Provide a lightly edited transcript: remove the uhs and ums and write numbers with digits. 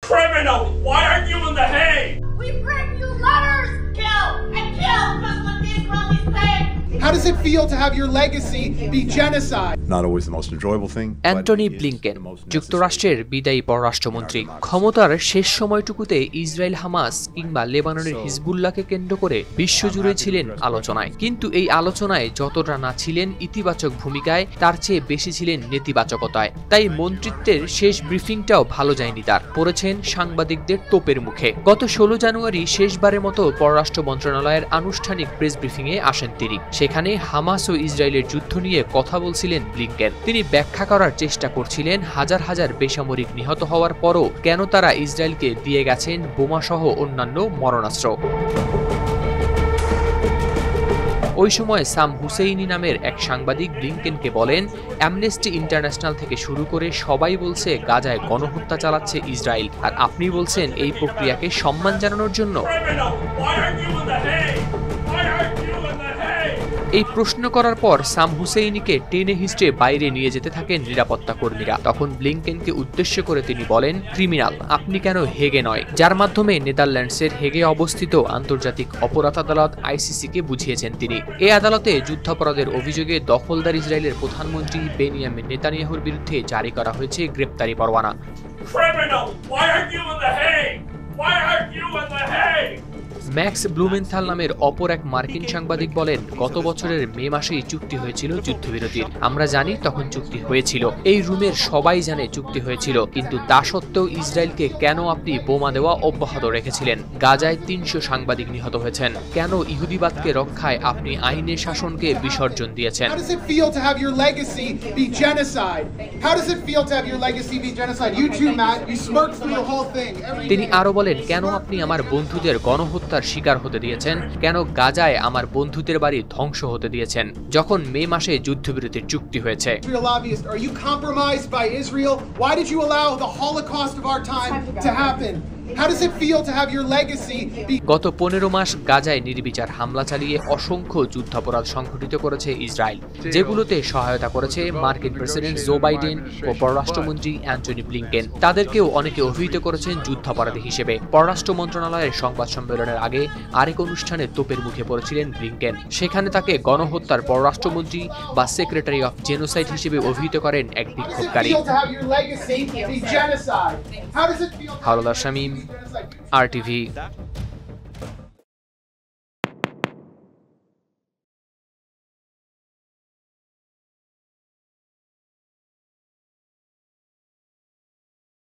Criminal! Why aren't you in The Hague? We bring you letters! Kill and kill! That's what the Israelis say! How does it feel to have your legacy be genocide? Not always the most enjoyable thing. Antony Blinken, যুক্তরাষ্ট্রের বিদায়ী পররাষ্ট্রমন্ত্রী। ক্ষমতার শেষ সময়টুকুতে Israel Hamas কিংবা লেবাননের হিজবুল্লাহকে কেন্দ্র করে বিশ্বজুড়ে ছিলেন আলোচনায়, কিন্তু এই আলোচনায় যতটা না ছিলেন ইতিবাচক ভূমিকায়, তার চেয়ে বেশি ছিলেন নেতিবাচকতায়। তাই মন্ত্রিত্বের শেষ ব্রিফিংটাও ভালো যায়নি তার, পড়েছেন সাংবাদিকদের তোপের মুখে। গত 16 জানুয়ারি শেষবারের মতো পররাষ্ট্র মন্ত্রণালয়ের আনুষ্ঠানিক প্রেস ব্রিফিংয়ে আসেন তিনি। সেখানে হামাস ও ইসরায়েলের যুদ্ধ নিয়ে কথা বলছিলেন ব্লিংকেন। তিনি ব্যাখ্যা করার চেষ্টা করছিলেন হাজার হাজার বেসামরিক নিহত হওয়ার পরও কেন তারা ইসরায়েলকে দিয়ে গেছেন বোমাসহ অন্যান্য মরণাস্ত্র। ওই সময় সাম হুসেইনি নামের এক সাংবাদিক ব্লিংকেনকে বলেন, অ্যামনেস্টি ইন্টারন্যাশনাল থেকে শুরু করে সবাই বলছে গাজায় গণহত্যা চালাচ্ছে ইসরায়েল, আর আপনি বলছেন এই প্রক্রিয়াকে সম্মান জানানোর জন্য। Criminal! Why aren't you in The Hague? Why aren't you in The Hague? এই প্রশ্ন করার পর সাম হুসেইনিকে টেনে হিস্টে বাইরে নিয়ে যেতে থাকেন নিরাপত্তা কর্মীরা। তখন ব্লিংকেনকে উদ্দেশ্য করে তিনি বলেন, ক্রিমিনাল, আপনি কেন হেগে নয়, যার মাধ্যমে নেদারল্যান্ডসের হেগে অবস্থিত আন্তর্জাতিক অপরাধ আদালত আইসিসিকে বুঝিয়েছেন তিনি। এই আদালতে যুদ্ধাপরাধের অভিযোগে দখলদার ইসরায়েলের প্রধানমন্ত্রী বেনিয়ামিন নেতানিয়াহুর বিরুদ্ধে জারি করা হয়েছে গ্রেপ্তারি পরোয়ানা। Criminal! Why aren't you in The Hague? Why aren't you in The Hague? Max Blumenthal নামের অপর এক মার্কিন সাংবাদিক বলেন, গত বছরের মে মাসেই চুক্তি হয়েছিল যুদ্ধবিরতির। আমরা জানি তখন চুক্তি হয়েছিল, এই রুমের সবাই জানে চুক্তি হয়েছিল, কিন্তু তা সত্ত্বেও ইসরায়েলকে কেন আপনি বোমা দেওয়া অব্যাহত রেখেছিলেন? গাজায় 300 সাংবাদিক নিহত হয়েছেন। কেন ইহুদিবাদকে রক্ষায় আপনি আইনের শাসনকে বিসর্জন দিয়েছেন? How does it feel to have your legacy be genocide? How does it feel to have your legacy be genocide? You too, Matt. You smirked through the whole thing. তিনি আরো বলেন, কেন আপনি আমার বন্ধুদের গণহত্যার শিকার হতে দিয়েছেন? কেন গাজায় আমার বন্ধুদের বাড়ি ধ্বংস হতে দিয়েছেন যখন মে মাসে যুদ্ধবিরতির চুক্তি হয়েছে? Are you compromised by Israel? Why did you allow the Holocaust of our time to happen? How does it feel to have your legacy be গত 15 মাস গাজায় নির্বিচার হামলা চালিয়ে অসংখ্য যুদ্ধাপরাধ সংঘটিত করেছে ইসরায়েল, যেগুলোতে সহায়তা করেছে মার্কিন প্রেসিডেন্ট জো বাইডেন ও পররাষ্ট্রমন্ত্রী অ্যান্টনি ব্লিংকেন। তাদেরকেও অনেকে অভিহিত করেছেন যুদ্ধাপরাধী হিসেবে। পররাষ্ট্র মন্ত্রণালয়ের সংবাদ সম্মেলনের আগে আরেক অনুষ্ঠানে তোপের মুখে পড়েছিলেন ব্লিংকেন। সেখানে তাকে গণহত্যার পররাষ্ট্রমন্ত্রী বা সেক্রেটারি অফ জেনোসাইড হিসেবে অভিহিত করেন এক বিক্ষোভকারী। genocide? How does it feel? Howlader Shamim, RTV।